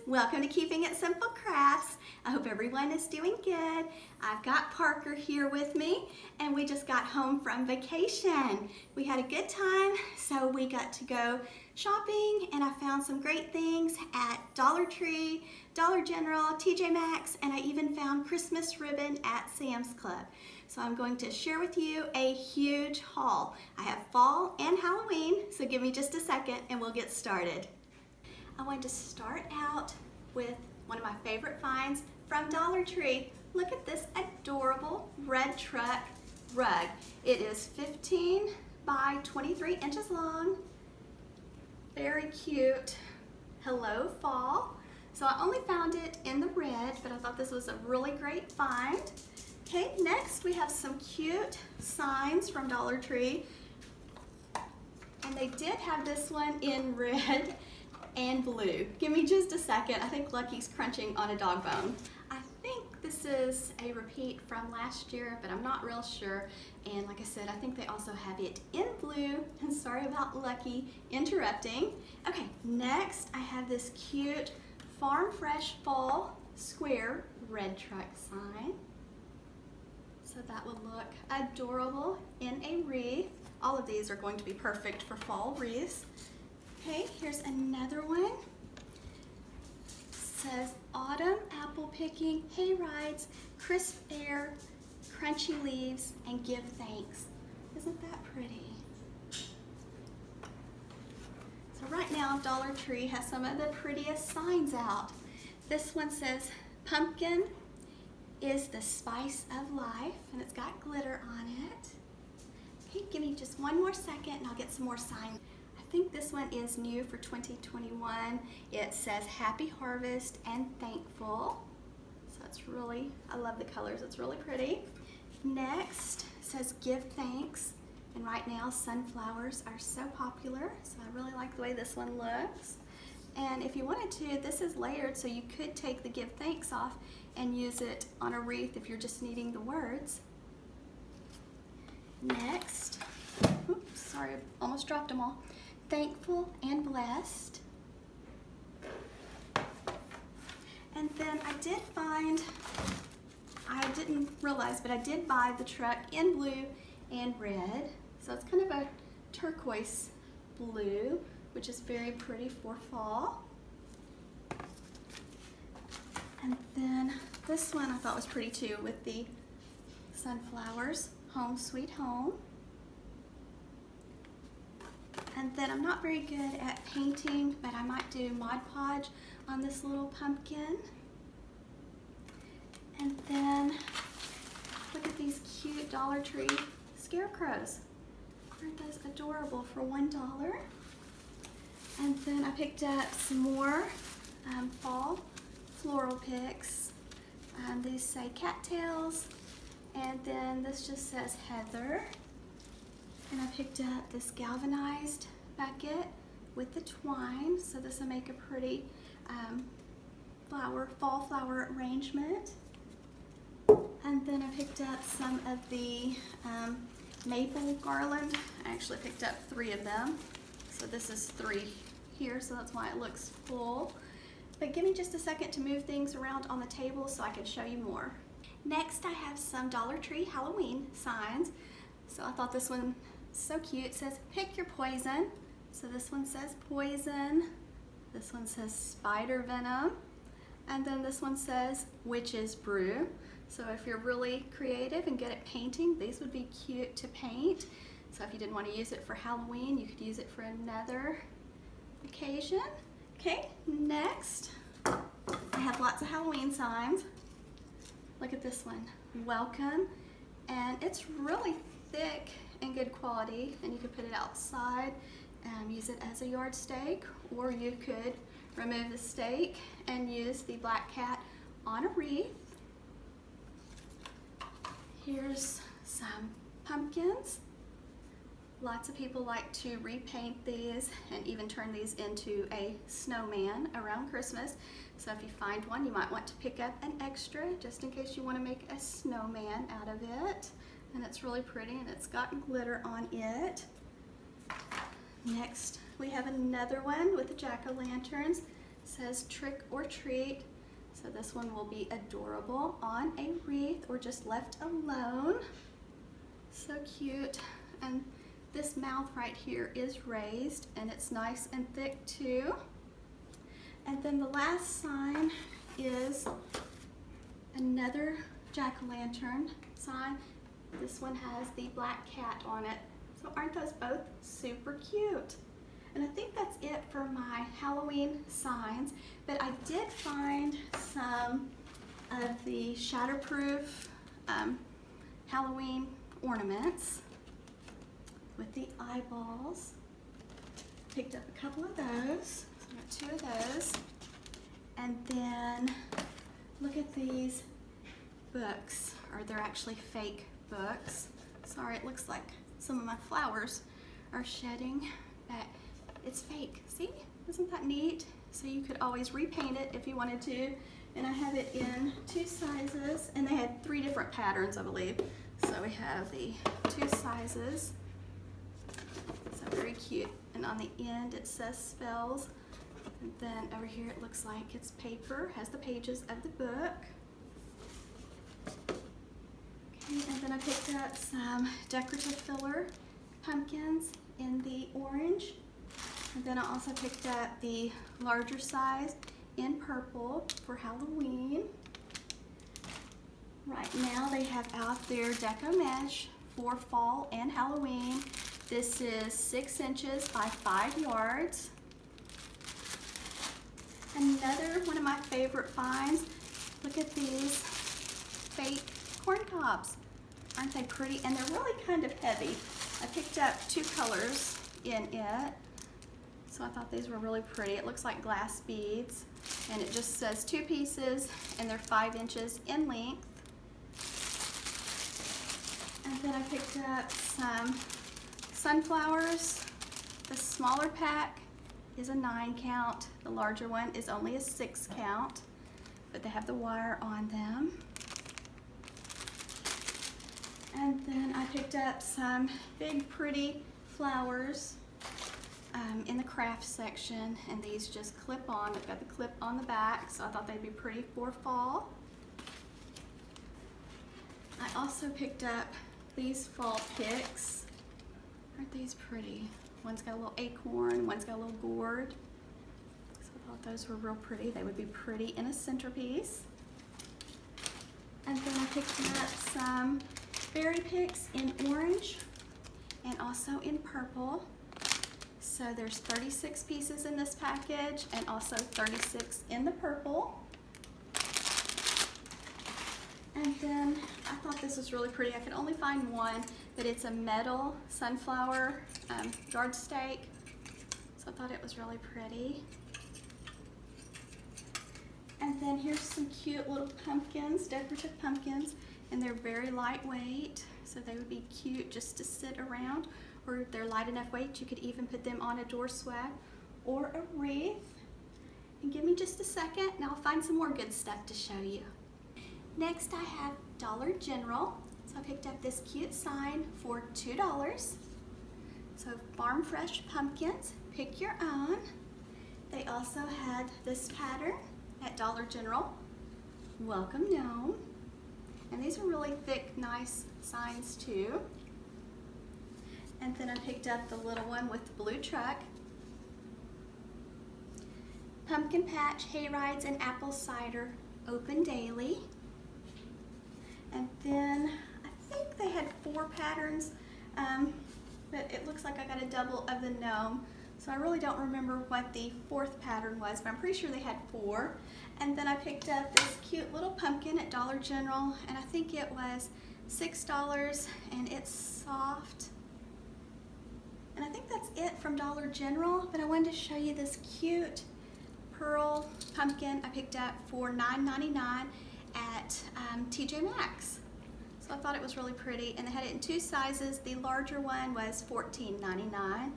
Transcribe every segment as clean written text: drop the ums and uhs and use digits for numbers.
Welcome to Keeping It Simple Crafts. I hope everyone is doing good. I've got Parker here with me and we just got home from vacation. We had a good time, so we got to go shopping and I found some great things at Dollar Tree, Dollar General, TJ Maxx, and I even found Christmas ribbon at Sam's Club. So I'm going to share with you a huge haul. I have fall and Halloween, so give me just a second and we'll get started. I wanted to start out with one of my favorite finds from Dollar Tree. Look at this adorable red truck rug. It is 15 by 23 inches long. Very cute. Hello Fall. So I only found it in the red, but I thought this was a really great find. Okay, next we have some cute signs from Dollar Tree. And they did have this one in red and blue. Give me just a second. I think Lucky's crunching on a dog bone. I think this is a repeat from last year, but I'm not real sure. And like I said, I think they also have it in blue. And sorry about Lucky interrupting. Okay, next I have this cute Farm Fresh Fall Square red truck sign. So that would look adorable in a wreath. All of these are going to be perfect for fall wreaths. Okay, here's another one. It says autumn apple picking, hay rides, crisp air, crunchy leaves, and give thanks. Isn't that pretty? So right now Dollar Tree has some of the prettiest signs out. This one says pumpkin is the spice of life, and it's got glitter on it. Okay, give me just one more second and I'll get some more signs. I think this one is new for 2021. It says Happy Harvest and Thankful. So it's really, I love the colors, it's really pretty. Next says Give Thanks. And right now sunflowers are so popular, so I really like the way this one looks. And if you wanted to, this is layered, so you could take the Give Thanks off and use it on a wreath if you're just needing the words. Next, oops, sorry, almost dropped them all. Thankful and blessed. And then I did find, I didn't realize, but I did buy the truck in blue and red. So it's kind of a turquoise blue, which is very pretty for fall. And then this one I thought was pretty too, with the sunflowers, Home Sweet Home. And then I'm not very good at painting, but I might do Mod Podge on this little pumpkin. And then look at these cute Dollar Tree scarecrows. Aren't those adorable for $1? And then I picked up some more fall floral picks. These say cattails, and then this just says Heather. And I picked up this galvanized bucket with the twine, so this will make a pretty fall flower arrangement. And then I picked up some of the maple garland. I actually picked up 3 of them. So this is 3 here, so that's why it looks full. But give me just a second to move things around on the table so I can show you more. Next I have some Dollar Tree Halloween signs. So I thought this one so cute. It says pick your poison. So this one says poison. This one says spider venom. And then this one says witch's brew. So if you're really creative and good at painting, these would be cute to paint. So if you didn't want to use it for Halloween, you could use it for another occasion. Okay, next I have lots of Halloween signs. Look at this one, welcome. And it's really thick and good quality, and you could put it outside and use it as a yardstake, or you could remove the stake and use the black cat on a wreath. Here's some pumpkins. Lots of people like to repaint these and even turn these into a snowman around Christmas. So if you find one, you might want to pick up an extra just in case you want to make a snowman out of it. And it's really pretty, and it's got glitter on it. Next, we have another one with the jack-o'-lanterns. says trick or treat. So this one will be adorable on a wreath or just left alone. So cute. And this mouth right here is raised and it's nice and thick too. And then the last sign is another jack-o'-lantern sign. This one has the black cat on it. So aren't those both super cute? And I think that's it for my Halloween signs, but I did find some of the shatterproof Halloween ornaments with the eyeballs. Picked up a couple of those. So I got 2 of those. And then look at these books, or they're actually fake books. Sorry, it looks like some of my flowers are shedding, but it's fake. See? Isn't that neat? So you could always repaint it if you wanted to. And I have it in 2 sizes, and they had 3 different patterns, I believe. So we have the 2 sizes. So very cute. And on the end it says spells. And then over here it looks like it's paper, has the pages of the book. Okay, and then I picked up some decorative filler pumpkins in the orange. And then I also picked up the larger size in purple for Halloween. Right now they have out their deco mesh for fall and Halloween. This is 6 inches by 5 yards. Another one of my favorite finds, look at these fake corn cobs. Aren't they pretty? And they're really kind of heavy. I picked up 2 colors in it. So I thought these were really pretty. It looks like glass beads, and it just says 2 pieces, and they're 5 inches in length. And then I picked up some sunflowers. The smaller pack is a 9 count. The larger one is only a 6 count, but they have the wire on them. And then I picked up some big pretty flowers in the craft section, and these just clip on. I've got the clip on the back, so I thought they'd be pretty for fall. I also picked up these fall picks. Aren't these pretty? One's got a little acorn, one's got a little gourd. So I thought those were real pretty. They would be pretty in a centerpiece. And then I picked up some berry picks in orange and also in purple. So there's 36 pieces in this package and also 36 in the purple. And then I thought this was really pretty. I could only find one, but it's a metal sunflower yard stake. So I thought it was really pretty. And then here's some cute little pumpkins, decorative pumpkins, and they're very lightweight. So they would be cute just to sit around, or if they're light enough weight, you could even put them on a door swag or a wreath. And give me just a second and I'll find some more good stuff to show you. Next I have Dollar General. So I picked up this cute sign for $2. So farm fresh pumpkins, pick your own. They also had this pattern at Dollar General, Welcome Gnome. And these are really thick, nice signs too. And then I picked up the little one with the blue truck. Pumpkin Patch, hay rides, and apple cider, open daily. And then I think they had 4 patterns, but it looks like I got a double of the gnome. So I really don't remember what the 4th pattern was, but I'm pretty sure they had 4. And then I picked up this cute little pumpkin at Dollar General, and I think it was $6, and it's soft. And I think that's it from Dollar General, but I wanted to show you this cute pearl pumpkin I picked up for $9.99 at TJ Maxx. So I thought it was really pretty, and they had it in 2 sizes. The larger one was $14.99.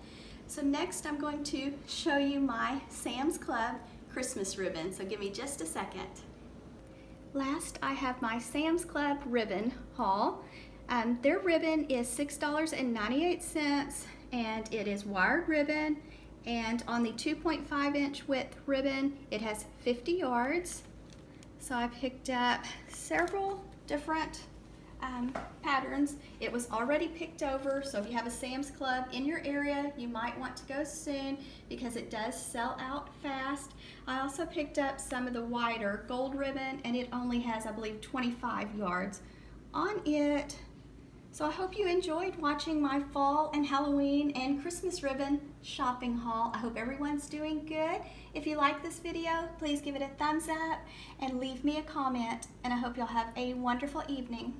So next I'm going to show you my Sam's Club Christmas ribbon, so give me just a second. Last I have my Sam's Club ribbon haul. Their ribbon is $6.98, and it is wired ribbon And on the 2.5 inch width ribbon, it has 50 yards. So I picked up several different patterns. It was already picked over, so if you have a Sam's Club in your area, you might want to go soon because it does sell out fast. I also picked up some of the wider gold ribbon, and it only has, I believe, 25 yards on it. So I hope you enjoyed watching my fall and Halloween and Christmas ribbon shopping haul. I hope everyone's doing good. If you like this video, please give it a thumbs up and leave me a comment, and I hope you'll have a wonderful evening.